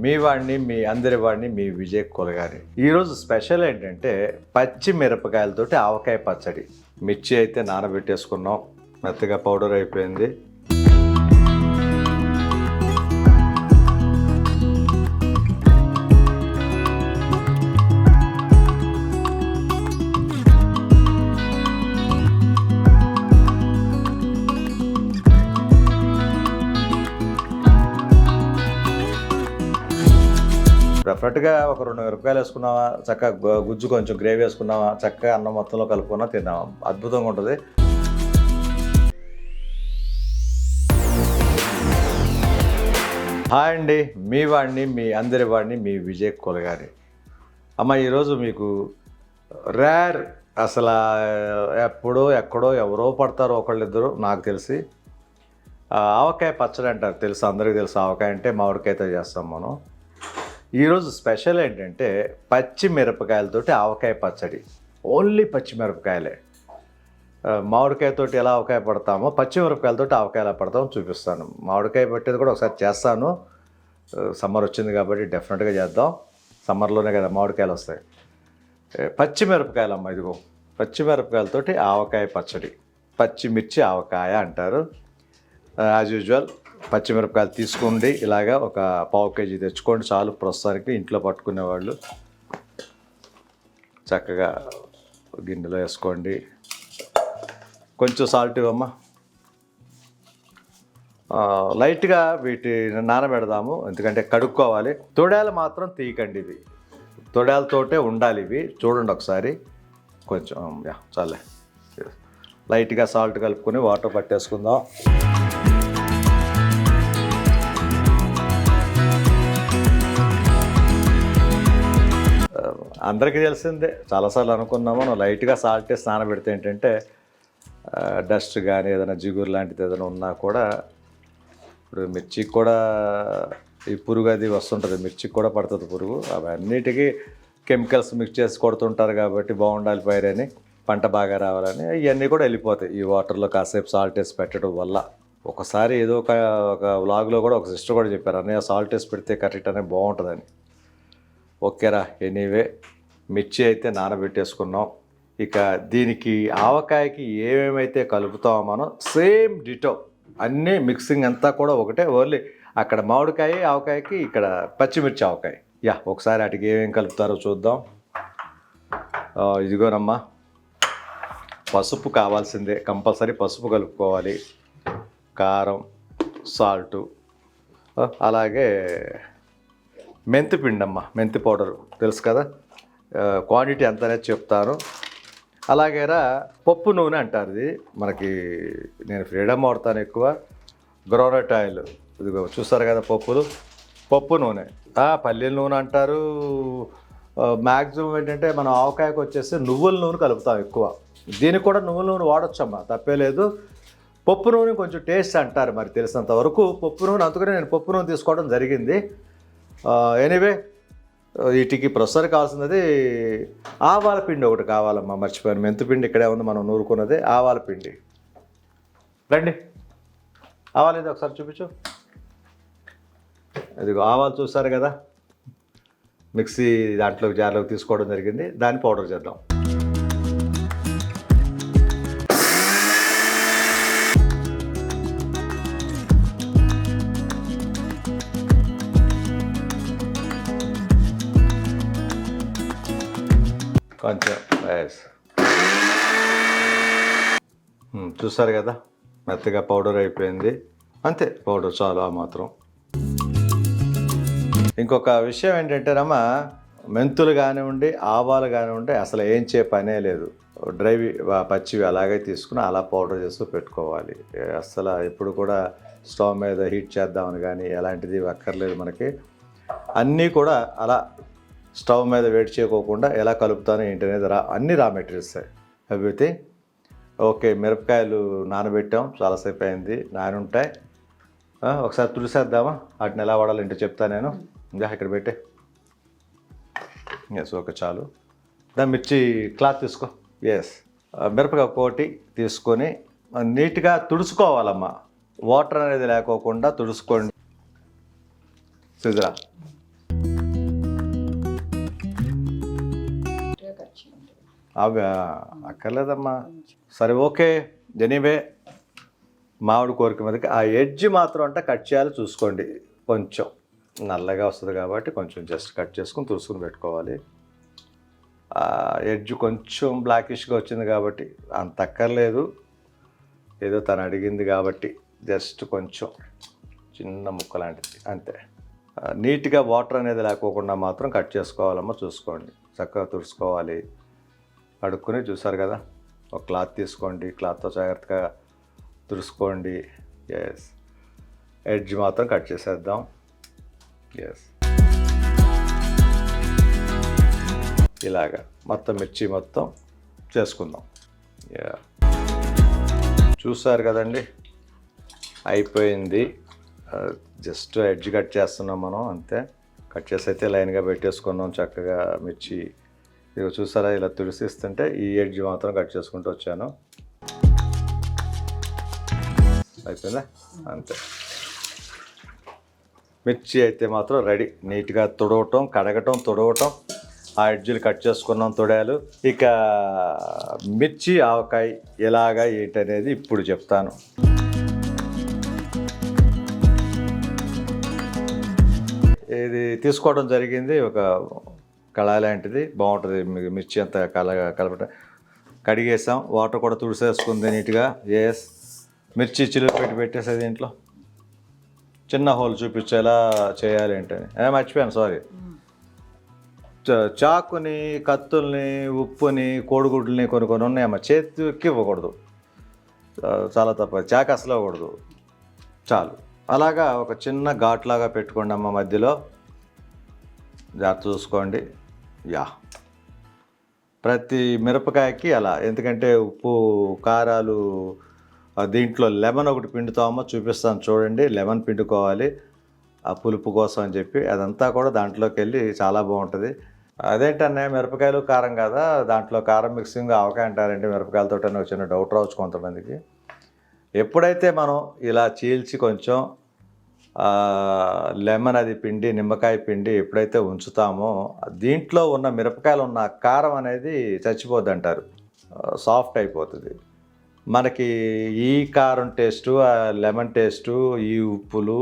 మీ వాడిని మీ అందరి వాడిని మీ విజయ్ కొలగారి. ఈరోజు స్పెషల్ ఏంటంటే పచ్చి మిరపకాయలతోటి ఆవకాయ పచ్చడి. మిర్చి అయితే నానబెట్టేసుకున్నాం, మెత్తగా పౌడర్ అయిపోయింది. డెఫినెట్గా ఒక 2 మిరపకాయలు వేసుకున్నావా, చక్కగా గుజ్జు కొంచెం గ్రేవీ వేసుకున్నావా, చక్కగా అన్నం మొత్తంలో కలుపుకున్నా తిన్నావా, అద్భుతంగా ఉంటుంది. హాయ్ అండి, మీ వాడిని మీ అందరి వాడిని మీ విజయ్ కొలగారి. అమ్మ, ఈరోజు మీకు రేర్, అసలు ఎప్పుడో ఎక్కడో ఎవరో పడతారో ఒకళ్ళిద్దరు నాకు తెలిసి, ఆవకాయ పచ్చడి అంటారు. తెలుసు, అందరికీ తెలుసు. ఆవకాయ అంటే మామిడికాయతో చేస్తాం మనం. ఈరోజు స్పెషల్ ఏంటంటే పచ్చి మిరపకాయలతోటి ఆవకాయ పచ్చడి. ఓన్లీ పచ్చి మిరపకాయలే. మామిడికాయతోటి ఎలా ఆవకాయ పడతామో పచ్చి మిరపకాయలతోటి ఆవకాయ ఎలా పడతామో చూపిస్తాను. మామిడికాయ పట్టేది కూడా ఒకసారి చేస్తాను. సమ్మర్ వచ్చింది కాబట్టి డెఫినెట్గా చేద్దాం. సమ్మర్లోనే కదా మామిడికాయలు వస్తాయి. పచ్చి మిరపకాయలమ్మ, ఇదిగో పచ్చి మిరపకాయలతోటి ఆవకాయ పచ్చడి. పచ్చిమిర్చి ఆవకాయ అంటారు. యాజ్ యూజువల్ పచ్చిమిరపకాయలు తీసుకోండి. ఇలాగా ఒక 1/2 కేజీ తెచ్చుకోండి చాలు. ప్రస్తుతానికి ఇంట్లో పట్టుకునేవాళ్ళు చక్కగా గిన్నెలో వేసుకోండి. కొంచెం సాల్ట్ ఇవ్వమ్మా. లైట్గా వీటిని నానబెడదాము, ఎందుకంటే కడుక్కోవాలి. తొడాలు మాత్రం తీయకండి, ఇవి తొడాలతోటే ఉండాలి. ఇవి చూడండి ఒకసారి. కొంచెం చాలే. లైట్గా సాల్ట్ కలుపుకొని వాటర్ పట్టేసుకుందాం. అందరికీ తెలిసిందే, చాలాసార్లు అనుకున్నాము. మనం లైట్గా సాల్ట్ వేసి నానబెడితే ఏంటంటే డస్ట్ కానీ ఏదైనా జిగురు లాంటిది ఏదైనా ఉన్నా కూడా, ఇప్పుడు మిర్చికి కూడా ఈ పురుగు అది వస్తుంటుంది, మిర్చికి కూడా పడుతుంది పురుగు. అవన్నిటికీ కెమికల్స్ మిక్స్ చేసి కొడుతుంటారు కాబట్టి బాగుండాలి పైరని, పంట బాగా రావాలని ఇవన్నీ కూడా వెళ్ళిపోతాయి ఈ వాటర్లో కాసేపు సాల్ట్ వేసి పెట్టడం వల్ల. ఒకసారి ఏదో ఒక వ్లాగ్లో కూడా ఒక సిస్టర్ కూడా చెప్పారు, అన్నయ్య సాల్ట్ వేసి పెడితే కరెక్ట్ అనేది బాగుంటుందని. ఓకేరా. ఎనీవే, మిర్చి అయితే నానబెట్టేసుకున్నాం. ఇక దీనికి ఆవకాయకి ఏమేమైతే కలుపుతామో మనం సేమ్ డిటో అన్నీ మిక్సింగ్ అంతా కూడా ఒకటే. ఓన్లీ అక్కడ మామిడికాయ ఆవకాయకి, ఇక్కడ పచ్చిమిర్చి ఆవకాయ. ఒకసారి వాటికి ఏమేమి కలుపుతారో చూద్దాం. ఇదిగోనమ్మా, పసుపు కావాల్సిందే, కంపల్సరీ పసుపు కలుపుకోవాలి. కారం, సాల్టు, అలాగే మెంతి పిండమ్మ, మెంతి పౌడర్ తెలుసు కదా, క్వాంటిటీ ఎంత అనేది చెప్తాను. అలాగేరా పప్పు నూనె అంటారు ఇది మనకి. నేను ఫ్రీడమ్ వాడతాను ఎక్కువ. గ్రౌండ్నట్ ఆయిల్, ఇదిగో చూస్తారు కదా పప్పు నూనె. పల్లీల నూనె అంటారు. మ్యాక్సిమం ఏంటంటే మనం ఆవకాయకు వచ్చేసి నువ్వుల నూనె కలుపుతాం ఎక్కువ. దీనికి కూడా నువ్వుల నూనె వాడొచ్చమ్మా, తప్పే లేదు. పప్పు నూనె కొంచెం టేస్ట్ అంటారు మరి తెలిసినంత వరకు. పప్పు నూనె, అందుకనే నేను పప్పు నూనె తీసుకోవడం జరిగింది. ఎనీవే, వీటికి ప్రొసెసర్ కావాల్సినది ఆవాల పిండి ఒకటి కావాలమ్మా, మర్చిపోయాను. మెంతిపిండి ఇక్కడే ఉంది మనం నూరుకున్నది. ఆవాల పిండి రండి. ఆవాలు ఇది ఒకసారి చూపించు. ఇదిగో ఆవాలు చూస్తారు కదా, మిక్సీ దాంట్లోకి జార్లోకి తీసుకోవడం జరిగింది. దాన్ని పౌడర్ చేద్దాం. కొంచెం చూస్తారు కదా, మెత్తగా పౌడర్ అయిపోయింది. అంతే, పౌడర్ చాలు, ఆ మాత్రం. ఇంకొక విషయం ఏంటంటేనమ్మా, మెంతులు కానివ్వండి, ఆవాలు కానివ్వండి, అసలు ఏం పనే లేదు. డ్రైవి పచ్చివి అలాగే తీసుకుని అలా పౌడర్ చేస్తూ పెట్టుకోవాలి. అసలు ఎప్పుడు కూడా స్టవ్ మీద హీట్ చేద్దామని కానీ ఎలాంటిది అక్కర్లేదు మనకి. అన్నీ కూడా అలా స్టవ్ మీద వేడి చేయకోకుండా ఎలా కలుపుతానో ఏంటనేది అన్నీ రా మెటీరియల్స్ ఎవ్రీథింగ్. ఓకే, మిరపకాయలు నానబెట్టాం, చాలాసేపు అయింది, నానుంటాయి. ఒకసారి తుడిసేద్దామా, వాటిని ఎలా వాడాలి ఏంటో చెప్తాను నేను. ఇంకా ఇక్కడ పెట్టే. ఎస్, ఓకే చాలు. దాని మిర్చి క్లాత్ తీసుకో. ఎస్, మిరపకాయ కోటి తీసుకొని నీట్గా తుడుచుకోవాలమ్మా. వాటర్ అనేది లేకోకుండా తుడుచుకోండి. సిజరా పచ్చి ఉంటుంది. అవి అక్కర్లేదమ్మా. సరే ఓకే. ఎనీవే మామిడి కోరిక మీదకి ఆ ఎడ్జ్ మాత్రం అంటే కట్ చేయాలి, చూసుకోండి. కొంచెం నల్లగా వస్తుంది కాబట్టి కొంచెం జస్ట్ కట్ చేసుకుని తుడుచుకుని పెట్టుకోవాలి. ఎడ్జ్ కొంచెం బ్లాకిష్గా వచ్చింది కాబట్టి అంత అక్కర్లేదు, ఏదో తను అడిగింది కాబట్టి జస్ట్ కొంచెం చిన్న ముక్క లాంటిది అంతే. నీట్గా వాటర్ అనేది లేకోకుండా మాత్రం కట్ చేసుకోవాలమ్మా, చూసుకోండి. చక్కగా తుడుచుకోవాలి, కడుక్కుని. చూసారు కదా, ఒక క్లాత్ తీసుకోండి, క్లాత్తో జాగ్రత్తగా తుడుచుకోండి. ఎస్, ఎడ్జ్ మాత్రం కట్ చేసేద్దాం. ఎస్, ఇలాగా మొత్తం మిర్చి మొత్తం చేసుకుందాం. చూసారు కదండి, అయిపోయింది. జస్ట్ ఎడ్జ్ కట్ చేస్తున్నాం మనం, అంతే. కట్ చేసి అయితే లైన్గా పెట్టేసుకున్నాం చక్కగా మిర్చి. ఇక చూసారా, ఇలా తుడిసిస్తుంటే ఈ ఎడ్జ్ మాత్రం కట్ చేసుకుంటూ వచ్చాను. అయిపోయిందా, అంతే. మిర్చి అయితే మాత్రం రెడీ. నీట్గా తుడవటం, కడగటం, తుడవటం, ఆ ఎడ్జీలు కట్ చేసుకున్నాం తొడాలు. ఇక మిర్చి ఆవకాయ ఎలాగా ఏంటనేది ఇప్పుడు చెప్తాను. ఇది తీసుకోవడం జరిగింది, ఒక కళాయి లాంటిది, బాగుంటుంది. మిర్చి అంతా కలపటం. కడిగేసాం, వాటర్ కూడా తుడిసేసుకుంది నీట్గా. ఎస్, మిర్చి చిలువ పెట్టేసేది దీంట్లో. చిన్న హోల్ చూపించేలా చేయాలి ఏంటని మర్చిపోయాను, సారీ. చాకుని, కత్తుల్ని, ఉప్పుని, కోడిగుడ్లని కొన్ని ఉన్నాయమ్మా, చేతికి ఇవ్వకూడదు, చాలా తప్ప. చాకు అసలు ఇవ్వకూడదు, చాలు. అలాగా ఒక చిన్న ఘాట్లాగా పెట్టుకోండి అమ్మ మధ్యలో, జాగ్రత్త చూసుకోండి. ప్రతి మిరపకాయకి అలా, ఎందుకంటే ఉప్పు కారాలు. దీంట్లో లెమన్ ఒకటి పిండుతామో చూపిస్తాను చూడండి. లెమన్ పిండుకోవాలి ఆ పులుపు కోసం అని చెప్పి, అదంతా కూడా దాంట్లోకి వెళ్ళి చాలా బాగుంటుంది. అదేంటన్నా మిరపకాయలు కారం కదా, దాంట్లో కారం మిక్సింగ్ ఆవకాయ అంటారంటే మిరపకాయలతో ఒక చిన్న డౌట్ రావచ్చు కొంతమందికి. ఎప్పుడైతే మనం ఇలా చీల్చి కొంచెం లెమన్ అది పిండి, నిమ్మకాయ పిండి ఎప్పుడైతే ఉంచుతామో దీంట్లో ఉన్న మిరపకాయలు ఉన్న కారం అనేది చచ్చిపోద్ది అంటారు, సాఫ్ట్ అయిపోతుంది. మనకి ఈ కారం టేస్టు, లెమన్ టేస్టు, ఈ ఉప్పులు,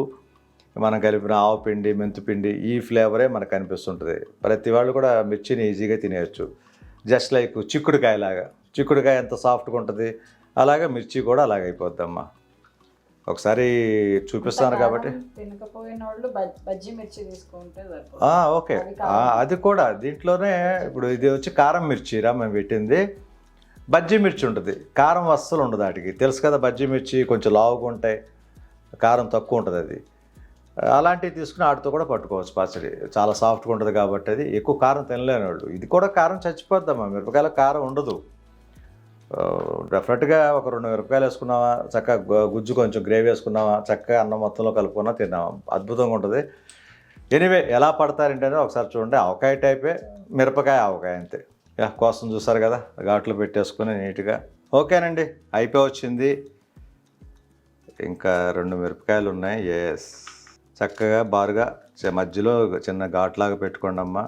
మనం కలిపిన ఆవపిండి, మెంతిపిండి, ఈ ఫ్లేవరే మనకు అనిపిస్తుంటుంది. ప్రతి వాళ్ళు కూడా మిర్చిని ఈజీగా తినేయచ్చు. జస్ట్ లైక్ చిక్కుడుకాయలాగా. చిక్కుడుకాయ ఎంత సాఫ్ట్గా ఉంటుంది, అలాగే మిర్చి కూడా అలాగే అయిపోద్దమ్మా. ఒకసారి చూపిస్తాను కాబట్టి. ఓకే, అది కూడా దీంట్లోనే. ఇప్పుడు ఇది వచ్చి కారం మిర్చిరా మేము పెట్టింది. బజ్జీ మిర్చి ఉంటుంది, కారం అస్సలు ఉండదు వాటికి, తెలుసు కదా. బజ్జీ మిర్చి కొంచెం లావుగా ఉంటాయి, కారం తక్కువ ఉంటుంది. అది అలాంటివి తీసుకుని వాటితో కూడా పట్టుకోవచ్చు పచ్చడి, చాలా సాఫ్ట్గా ఉంటుంది కాబట్టి. అది ఎక్కువ కారం తినలేని వాళ్ళు. ఇది కూడా కారం చచ్చిపోద్దమ్మా, మిరపకాయల కారం ఉండదు. డెఫినెట్గా ఒక 2 మిరపకాయలు వేసుకున్నావా, చక్కగా గుజ్జు కొంచెం గ్రేవీ వేసుకున్నావా, చక్కగా అన్నం మొత్తంలో కలుపుకున్నా తిన్నావా, అద్భుతంగా ఉంటుంది. ఎనీవే, ఎలా పడతారంటే ఒకసారి చూడండి. ఆవకాయ టైపే, మిరపకాయ ఆవకాయ అంతే. కోసం చూసారు కదా, ఘాట్లు పెట్టేసుకుని నీట్గా. ఓకేనండి, అయిపోయి వచ్చింది. ఇంకా 2 మిరపకాయలు ఉన్నాయి. ఎస్, చక్కగా బారుగా మధ్యలో చిన్న ఘాట్లాగా పెట్టుకోండి అమ్మ.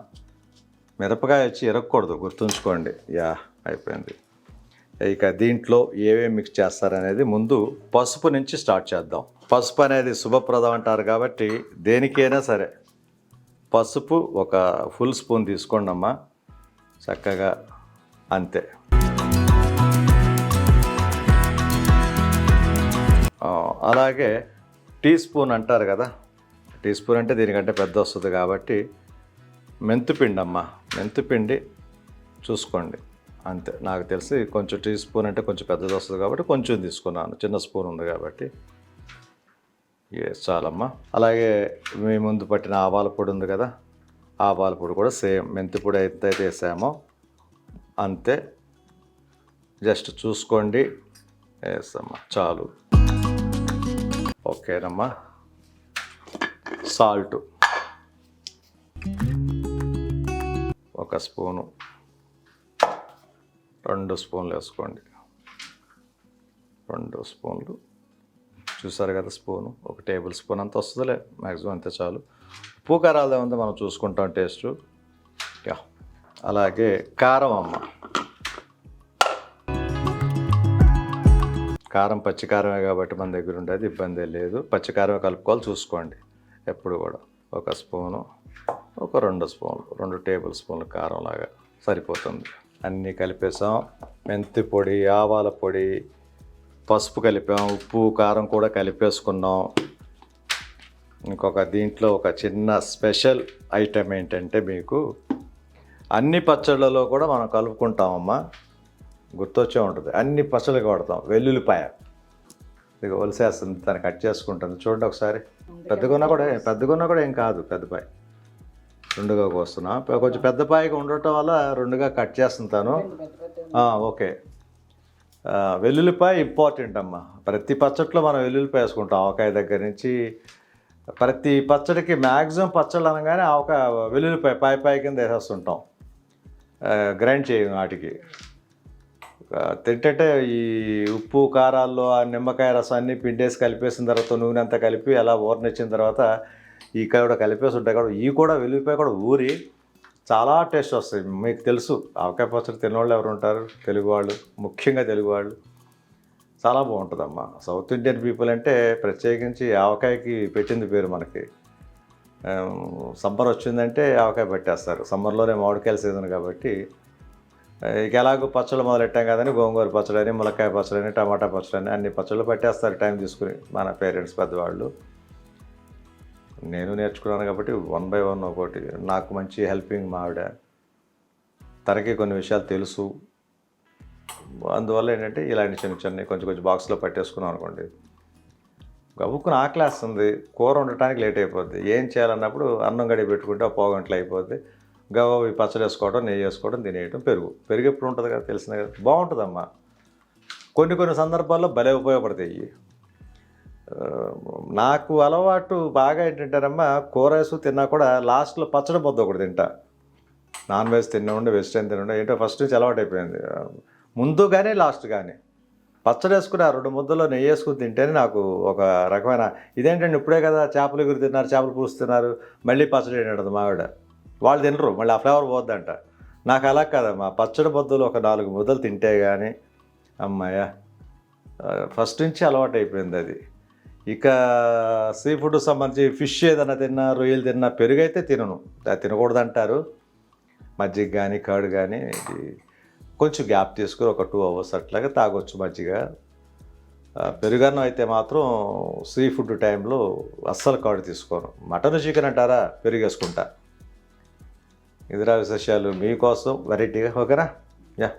మిరపకాయ వచ్చి ఇరగకూడదు, గుర్తుంచుకోండి. అయిపోయింది. ఇక దీంట్లో ఏమేమి మిక్స్ చేస్తారనేది ముందు పసుపు నుంచి స్టార్ట్ చేద్దాం. పసుపు అనేది శుభప్రదం అంటారు కాబట్టి దేనికైనా సరే పసుపు ఒక ఫుల్ స్పూన్ తీసుకోండి అమ్మ, చక్కగా అంతే. అలాగే టీ స్పూన్ అంటారు కదా, టీ స్పూన్ అంటే దీనికంటే పెద్ద వస్తుంది కాబట్టి మెంతిపిండి అమ్మ, మెంతిపిండి చూసుకోండి అంతే. నాకు తెలిసి కొంచెం టీ స్పూన్ అంటే కొంచెం పెద్దది వస్తుంది కాబట్టి కొంచెం తీసుకున్నాను, చిన్న స్పూన్ ఉంది కాబట్టి. చాలమ్మా. అలాగే మీ ముందు పట్టిన ఆవాల పొడి ఉంది కదా, ఆవాల పొడి కూడా సేమ్ మెంతి పొడి అయితే వేసామో అంతే, జస్ట్ చూసుకోండి. వేస్తామ్మా, చాలు. ఓకేనమ్మా. సాల్ట్ 1 స్పూను, 2 స్పూన్లు వేసుకోండి. 2 స్పూన్లు చూసారు కదా, స్పూను 1 టేబుల్ స్పూన్ అంత వస్తుందిలే, మ్యాక్సిమం అంతే చాలు. ఉప్పు కారాలు ఏముందో మనం చూసుకుంటాం టేస్టు. అలాగే కారం అమ్మ, కారం పచ్చికారమే కాబట్టి మన దగ్గర ఉండేది ఇబ్బంది లేదు. పచ్చికారమే కలుపుకోవాలి, చూసుకోండి ఎప్పుడు కూడా. ఒక స్పూను, ఒక 2 స్పూన్లు, 2 టేబుల్ స్పూన్లు కారం లాగా సరిపోతుంది. అన్నీ కలిపేసాం. మెంతి పొడి, ఆవాల పొడి, పసుపు కలిపాం, ఉప్పు కారం కూడా కలిపేసుకున్నాం. ఇంకొక దీంట్లో ఒక చిన్న స్పెషల్ ఐటెం ఏంటంటే, మీకు అన్ని పచ్చళ్ళలో కూడా మనం కలుపుకుంటామమ్మా, గుర్తొచ్చే ఉంటుంది. అన్ని పచ్చళ్ళకి వాడతాం వెల్లుల్లిపాయ. ఇక ఒలిసేస్తుంది, దాన్ని కట్ చేసుకుంటుంది. చూడండి ఒకసారి. పెద్దగున్నా కూడా ఏం కాదు, పెద్దపాయ 2గా కోస్తున్నా. కొంచెం పెద్దపాయగా ఉండటం వల్ల 2గా కట్ చేస్తుంటాను. ఓకే. వెల్లుల్లిపాయ ఇంపార్టెంట్ అమ్మ. ప్రతి పచ్చట్లో మనం వెల్లుల్లిపాయ వేసుకుంటాం. ఆవకాయ దగ్గర నుంచి ప్రతి పచ్చడికి మ్యాక్సిమం పచ్చళ్ళు అనగానే ఆవకాయ వెల్లుల్లిపాయ పాయ కింద వేసేస్తుంటాం. గ్రైండ్ చేయం వాటికి. తింటే ఈ ఉప్పు కారాల్లో ఆ నిమ్మకాయ రసాన్ని పిండేసి కలిపేసిన తర్వాత నూనె అంతా కలిపి అలా ఊరనిచ్చిన తర్వాత ఈ కూడా కలిపేసి ఉంటాయి కూడా. ఈ కూడా వెల్లుల్లిపాయ కూడా ఊరి చాలా టేస్ట్ వస్తాయి. మీకు తెలుసు ఆవకాయ పచ్చడి తినవాళ్ళు ఎవరు ఉంటారు? తెలుగు వాళ్ళు, ముఖ్యంగా తెలుగు వాళ్ళు. చాలా బాగుంటుందమ్మా. సౌత్ ఇండియన్ పీపుల్ అంటే ప్రత్యేకించి ఆవకాయకి పెట్టింది పేరు మనకి. సమ్మర్ వచ్చిందంటే ఆవకాయ పెట్టేస్తారు. సమ్మర్లోనే మామిడికాయల సీజన్ కాబట్టి. ఇక ఎలాగో పచ్చళ్ళు మొదలెట్టాం కదని గోంగూర పచ్చడి అని, ములక్కాయ పచ్చడి అని, టమాటా పచ్చడి అని అన్ని పచ్చళ్ళు పెట్టేస్తారు టైం తీసుకుని మన పేరెంట్స్, పెద్దవాళ్ళు. నేను నేర్చుకున్నాను కాబట్టి 1 by 1 ఒకటి. నాకు మంచి హెల్పింగ్ మా ఆవిడ. తనకి కొన్ని విషయాలు తెలుసు. అందువల్ల ఏంటంటే ఇలాంటి చిన్న కొంచెం బాక్స్లో పెట్టేసుకున్నాం అనుకోండి, గబుక్కున ఆకలేస్తుంది, కూర ఉండటానికి లేట్ అయిపోద్ది. ఏం చేయాలన్నప్పుడు అన్నం గడి పెట్టుకుంటే 1 గంటలు అయిపోద్ది. గవ్వ పచ్చడి వేసుకోవడం, నెయ్యి వేసుకోవడం, తినేయటం. పెరుగు ఎప్పుడు ఉంటుంది కదా, తెలిసిందే కదా. బాగుంటుందమ్మా. కొన్ని సందర్భాల్లో భలే ఉపయోగపడతాయి. నాకు అలవాటు బాగా ఏంటంటారమ్మా, కూర వేసు తిన్నా కూడా లాస్ట్లో పచ్చడి ముద్ద ఒకటి తింటా. నాన్ వెజ్ తినకుండా, వెజిటేరియన్ తినకుండా ఏంటో ఫస్ట్ నుంచి అలవాటు అయిపోయింది. ముందు కానీ లాస్ట్ కానీ పచ్చడి వేసుకుని ఆ 2 ముద్దలో నెయ్యి వేసుకుని తింటేనే నాకు ఒక రకమైన ఇదేంటంటే, ఇప్పుడే కదా చేపల ఎగురు తిన్నారు, చేపలు పూస్తున్నారు, మళ్ళీ పచ్చడి ఏంటంటే మావిడ వాళ్ళు తినరు, మళ్ళీ ఆ ఫ్లేవర్ పోద్దంట. నాకు అలా కదమ్మా, పచ్చడి ముద్దలు ఒక 4 ముద్దలు తింటే కానీ అమ్మాయ ఫస్ట్ నుంచి అలవాటు అయిపోయింది అది. ఇక సీ ఫుడ్ సంబంధించి ఫిష్ ఏదైనా తిన్నా, రొయ్యలు తిన్నా, పెరుగు అయితే తినను, అది తినకూడదు అంటారు. మజ్జిగ కానీ కర్డ్ కానీ కొంచెం గ్యాప్ తీసుకుని ఒక 2 hours అట్లాగా తాగొచ్చు మజ్జిగ. పెరుగన్నం అయితే మాత్రం సీ ఫుడ్ టైంలో అస్సలు కర్డ్ తీసుకోను. మటన్ చికెన్ అంటారా, పెరుగు వేసుకుంటా. ఇదిరా విశేషాలు మీకోసం వెరైటీగా. ఓకేనా? యా,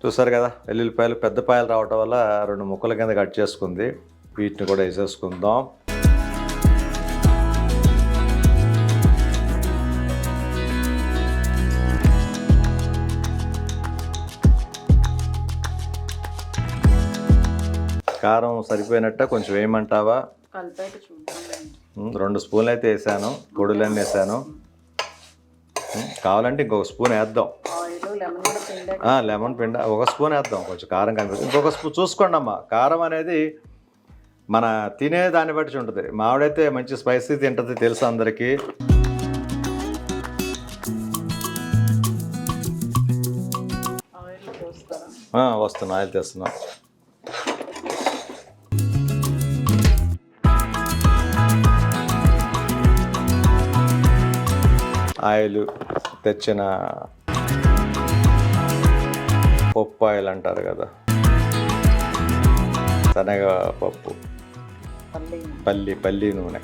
చూసారు కదా, వెల్లుల్లిపాయలు పెద్ద పాయలు రావటం వల్ల 2 ముక్కల కింద కట్ చేసుకుంది. వీటిని కూడా వేసేసుకుందాం. కారం సరిపోయినట్ట, కొంచెం వేయమంటావా? 2 స్పూన్లు అయితే వేసాను, పొడులన్నీ వేసాను. కావాలంటే ఇంకొక స్పూన్ వేద్దాం. లెమన్ పిండ 1 స్పూన్ వేద్దాం, కొంచెం కారం కనిపిస్తుంది. ఇంకొక స్పూన్ చూసుకోండి అమ్మా. కారం అనేది మన తినే దాన్ని బట్టి ఉంటుంది. మావిడైతే మంచి స్పైసీ తింటుంది, తెలుసు అందరికీ. వస్తున్నా, ఆయిల్ తెస్తున్నా. ఆయిల్ తెచ్చిన పప్పు ఆయిల్ అంటారు కదా, శనగపప్పు, పల్లి నూనె.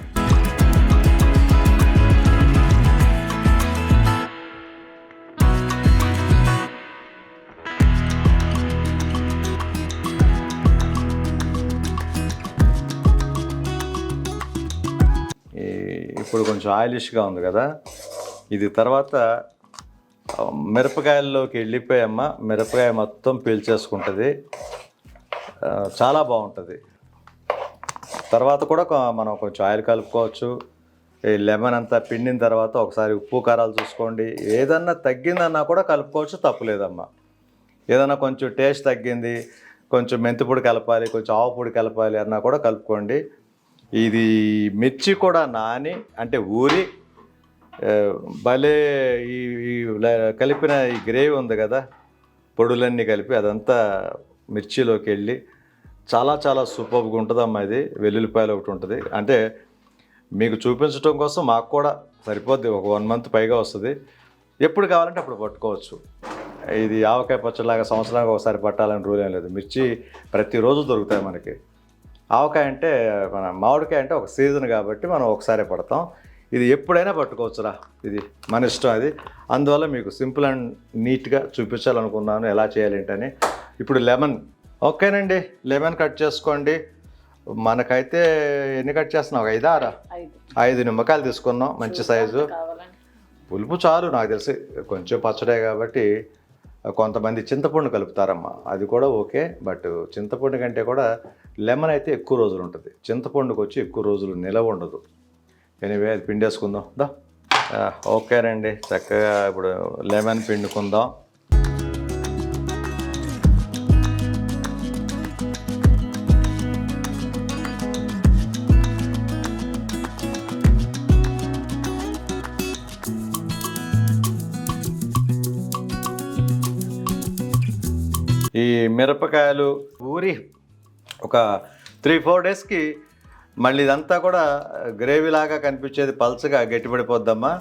ఇప్పుడు కొంచెం ఆయిలిష్గా ఉంది కదా, ఇది తర్వాత మిరపకాయల్లోకి వెళ్ళిపోయమ్మ. మిరపకాయ మొత్తం పీల్చేసుకుంటుంది, చాలా బాగుంటుంది. తర్వాత కూడా మనం కొంచెం ఆయిల్ కలుపుకోవచ్చు. ఈ లెమన్ అంతా పిండిన తర్వాత ఒకసారి ఉప్పు కారాలు చూసుకోండి. ఏదన్నా తగ్గిందన్నా కూడా కలుపుకోవచ్చు, తప్పులేదమ్మా. ఏదన్నా కొంచెం టేస్ట్ తగ్గింది, కొంచెం మెంతిపొడి కలపాలి, కొంచెం ఆవు పొడి కలపాలి అన్నా కూడా కలుపుకోండి. ఇది మిర్చి కూడా నాని అంటే ఊరి భలే ఈ ఈ కలిపిన ఈ గ్రేవీ ఉంది కదా, పొడులన్నీ కలిపి అదంతా మిర్చిలోకి వెళ్ళి చాలా చాలా సూపర్గా ఉంటుందమ్మా. ఇది వెల్లుల్లిపాయలు ఒకటి ఉంటుంది. అంటే మీకు చూపించడం కోసం మాకు కూడా సరిపోద్ది, ఒక 1 మంత్ పైగా వస్తుంది. ఎప్పుడు కావాలంటే అప్పుడు పట్టుకోవచ్చు. ఇది ఆవకాయ పచ్చడిలాగా సంవత్సరానికి ఒకసారి పట్టాలని రూల్ ఏం లేదు. మిర్చి ప్రతిరోజు దొరుకుతాయి మనకి. ఆవకాయ అంటే మన మామిడికాయ అంటే ఒక సీజన్ కాబట్టి మనం ఒకసారి పడతాం. ఇది ఎప్పుడైనా పట్టుకోవచ్చురా, ఇది మన ఇష్టం అది. అందువల్ల మీకు సింపుల్ అండ్ నీట్గా చూపించాలనుకున్నాను ఎలా చేయాలి ఏంటని. ఇప్పుడు లెమన్ ఓకేనండి, లెమన్ కట్ చేసుకోండి. మనకైతే ఎన్ని కట్ చేస్తున్నాం, ఒక 5 6 5 నిమ్మకాయలు తీసుకున్నాం, మంచి సైజు. పులుపు చాలు నాకు తెలిసి, కొంచెం పచ్చడే కాబట్టి. కొంతమంది చింతపండు కలుపుతారమ్మా, అది కూడా ఓకే. బట్ చింతపండు కంటే కూడా లెమన్ అయితే ఎక్కువ రోజులు ఉంటుంది, చింతపండుకి వచ్చి ఎక్కువ రోజులు నిలవ ఉండదు. ఎనీవే అది పిండేసుకుందాం దా. ఓకేనండి, చక్కగా ఇప్పుడు లెమన్ పిండుకుందాం. ఈ మిరపకాయలు ఊరి ఒక 3-4 డేస్కి మళ్ళీ ఇదంతా కూడా గ్రేవీ లాగా కనిపించేది, పల్చగా గట్టిపడిపోద్దమ్మా.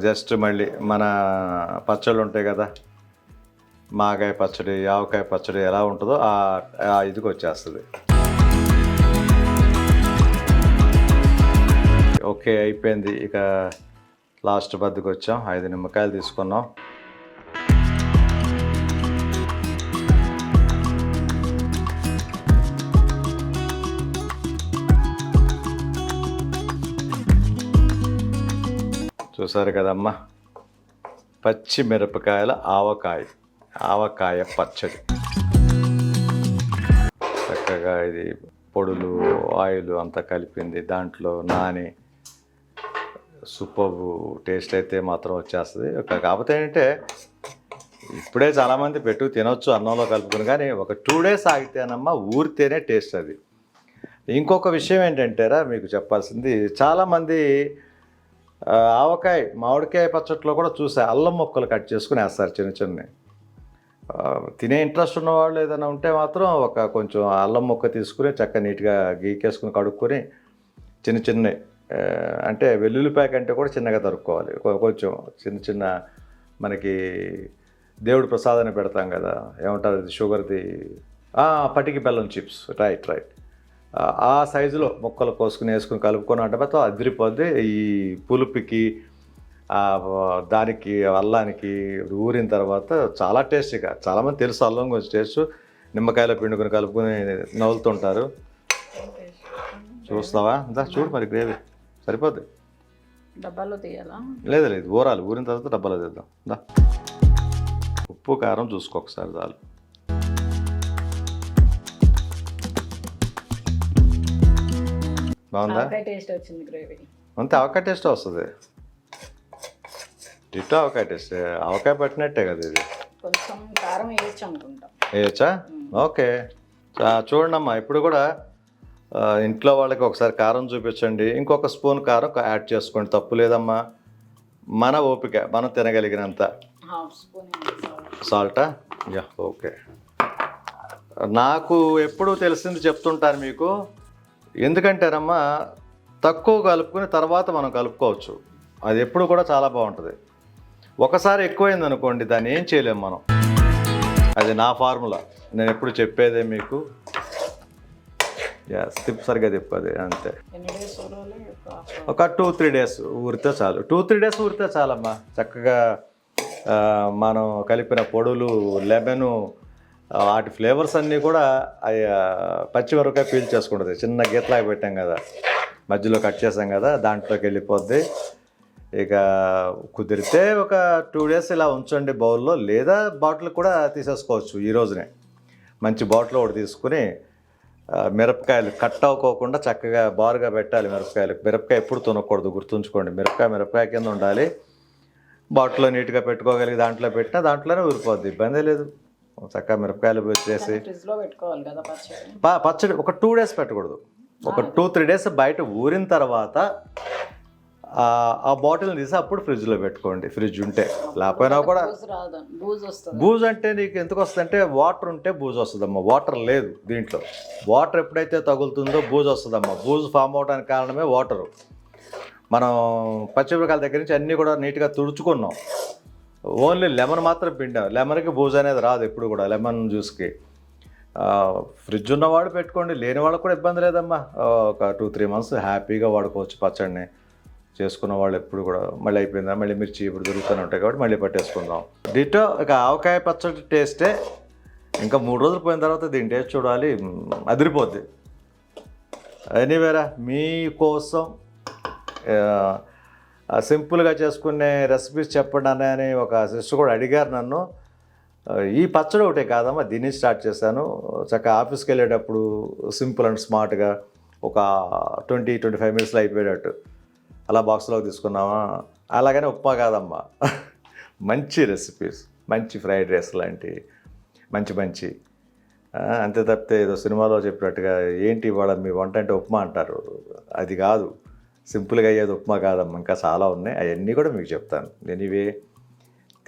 జస్ట్ మళ్ళీ మన పచ్చళ్ళు ఉంటాయి కదా, మాగాయ పచ్చడి, ఆవకాయ పచ్చడి ఎలా ఉంటుందో ఆ ఇదికి వచ్చేస్తుంది. ఓకే అయిపోయింది. ఇక లాస్ట్ బద్దుకు వచ్చాం. 5 నిమ్మకాయలు తీసుకున్నాం. చూసారు కదమ్మా, పచ్చి మిరపకాయల ఆవకాయ పచ్చడి. చక్కగా ఇది పొడులు ఆయిల్ అంతా కలిపింది, దాంట్లో నాని సూపర్ టేస్ట్ అయితే మాత్రం వచ్చేస్తుంది. కాకపోతే ఏంటంటే ఇప్పుడే చాలామంది పెట్టు తినొచ్చు అన్నంలో కలుపుకుని, కానీ ఒక 2 డేస్ ఆగితేనమ్మా ఊరితేనే టేస్ట్ అది. ఇంకొక విషయం ఏంటంటేరా మీకు చెప్పాల్సింది, చాలామంది ఆవకాయ మామిడికాయ పచ్చట్లో కూడా చూసా అల్లం ముక్కలు కట్ చేసుకుని వేస్తారు చిన్న చిన్నవి. తినే ఇంట్రెస్ట్ ఉన్నవాళ్ళు ఏదైనా ఉంటే మాత్రం ఒక కొంచెం అల్లం ముక్క తీసుకుని చక్కగా నీట్గా గీకేసుకుని కడుక్కొని చిన్న చిన్న, అంటే వెల్లుల్లిపాయ కంటే కూడా చిన్నగా తరుక్కోవాలి. కొంచెం చిన్న చిన్న మనకి దేవుడి ప్రసాదాన్ని పెడతాం కదా, ఏమంటారు ఇది, షుగర్ది పటికి బెల్లం చిప్స్, రైట్. ఆ సైజులో ముక్కలు కోసుకుని వేసుకుని కలుపుకొని అంటే మొత్తం అదిరిపోద్ది. ఈ పులుపుకి దానికి అల్లానికి ఊరిన తర్వాత చాలా టేస్టీగా, చాలామంది తెలుసు అల్లం గురించి టేస్ట్. నిమ్మకాయలో పిండుకొని కలుపుకొని నవ్వులుతుంటారు. చూస్తావా దా, చూడు మరి గ్రేవీ సరిపోద్ది. డబ్బాలో తీయాలా? లేదు ఊరిన తర్వాత డబ్బాలో తీద్దాం దా. ఉప్పు కారం చూసుకో ఒకసారి చాలు. బాగుందా? టేస్ట్ వచ్చింది గ్రేవీ అంతే, ఆవకాయ టేస్ట్ వస్తుంది. ఇటు ఆవకాయ టేస్ట్, ఆవకాయ పట్టినట్టే కదా ఇది. కొంచెం కారం వేయచ్చు అనుకుంటా. వేయచ్చా? ఓకే. చూడండమ్మా, ఇప్పుడు కూడా ఇంట్లో వాళ్ళకి ఒకసారి కారం చూపించండి, ఇంకొక స్పూన్ కారం యాడ్ చేసుకోండి, తప్పు లేదమ్మా. మన ఓపిక, మనం తినగలిగినంత. సాల్టా? Yeah okay. నాకు ఎప్పుడు తెలిసింది చెప్తుంటాను మీకు, ఎందుకంటేనమ్మా తక్కువ కలుపుకుని తర్వాత మనం కలుపుకోవచ్చు, అది ఎప్పుడు కూడా చాలా బాగుంటుంది. ఒకసారి ఎక్కువైంది అనుకోండి, దాన్ని ఏం చేయలేము మనం. అది నా ఫార్ములా, నేను ఎప్పుడు చెప్పేదే మీకు. సరిగ్గా చెప్పేది అంతే. ఒక 2-3 డేస్ ఊరితే చాలు. 2-3 డేస్ ఊరితే చాలమ్మా. చక్కగా మనం కలిపిన పొడులు, లెమను, వాటి ఫ్లేవర్స్ అన్నీ కూడా పచ్చిమిరపకాయ పీల్ చేసుకుంటుంది. చిన్న గీతలాగా పెట్టాం కదా, మధ్యలో కట్ చేసాం కదా, దాంట్లోకి వెళ్ళిపోద్ది. ఇక కుదిరితే ఒక 2 డేస్ ఇలా ఉంచండి బౌల్లో, లేదా బాటిల్ కూడా తీసేసుకోవచ్చు ఈ రోజునే. మంచి బాటిల్ ఒకటి తీసుకుని మిరపకాయలు కట్ అవ్వకోకుండా చక్కగా బారుగా పెట్టాలి. మిరపకాయ ఎప్పుడు తినకూడదు, గుర్తుంచుకోండి. మిరపకాయ కింద ఉండాలి. బాటిల్లో నీట్గా పెట్టుకోగలిగి దాంట్లో పెట్టినా దాంట్లోనే ఊరిపోద్ది, ఇబ్బంది లేదు. చక్కగా మిరపకాయలు వచ్చేసి పచ్చడి ఒక 2 డేస్ పెట్టకూడదు, ఒక 2-3 డేస్ బయట ఊరిన తర్వాత ఆ బాటిల్ని తీసి అప్పుడు ఫ్రిడ్జ్లో పెట్టుకోండి, ఫ్రిడ్జ్ ఉంటే. లేకపోయినా కూడా బూజు రాదు, బూజు వస్తుంది. బూజు అంటే నీకు ఎందుకు వస్తుందంటే వాటర్ ఉంటే బూజు వస్తుందమ్మా. వాటర్ లేదు దీంట్లో. వాటర్ ఎప్పుడైతే తగులుతుందో బూజు వస్తుందమ్మా. బూజు ఫామ్ అవడానికి కారణమే వాటరు. మనం పచ్చిమిరపకాయల దగ్గర నుంచి అన్నీ కూడా నీట్గా తుడుచుకున్నాం. ఓన్లీ లెమన్ మాత్రం పిండాం. లెమన్కి బూజు అనేది రాదు ఎప్పుడు కూడా, లెమన్ జ్యూస్కి. ఫ్రిడ్జ్ ఉన్నవాడు పెట్టుకోండి, లేని వాళ్ళకి కూడా ఇబ్బంది లేదమ్మా. ఒక 2-3 మంత్స్ హ్యాపీగా వాడుకోవచ్చు పచ్చడిని. చేసుకున్న వాళ్ళు ఎప్పుడు కూడా మళ్ళీ అయిపోయిందా, మళ్ళీ మిర్చి ఇప్పుడు దొరుకుతూనే ఉంటాయి కాబట్టి మళ్ళీ పట్టేసుకుందాం. డిటో ఇక ఆవకాయ పచ్చడి టేస్టే ఇంకా 3 రోజులు పోయిన తర్వాత దీని టేస్ట్ చూడాలి, అదిరిపోద్ది. ఎనీవేరా మీకోసం సింపుల్గా చేసుకునే రెసిపీస్ చెప్పండి అని ఒక సిస్టర్ కూడా అడిగారు నన్ను. ఈ పచ్చడి ఒకటే కాదమ్మా, దీన్ని స్టార్ట్ చేశాను. చక్కగా ఆఫీస్కి వెళ్ళేటప్పుడు సింపుల్ అండ్ స్మార్ట్గా ఒక 20-25 మినిట్స్లో అయిపోయేటట్టు అలా బాక్స్లోకి తీసుకున్నామా. అలాగనే ఉప్మా కాదమ్మా, మంచి రెసిపీస్, మంచి ఫ్రైడ్ రైస్ లాంటి మంచి అంతే తప్పితే ఏదో సినిమాలో చెప్పినట్టుగా ఏంటి ఇవాళ మీ వంట అంటే ఉప్మా అంటారు, అది కాదు. సింపుల్గా అయ్యేది ఉప్మా కాదమ్మా, ఇంకా చాలా ఉన్నాయి. అవన్నీ కూడా మీకు చెప్తాను. ఎనీవే,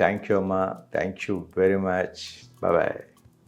థ్యాంక్ యూ అమ్మా, thank you very much, bye.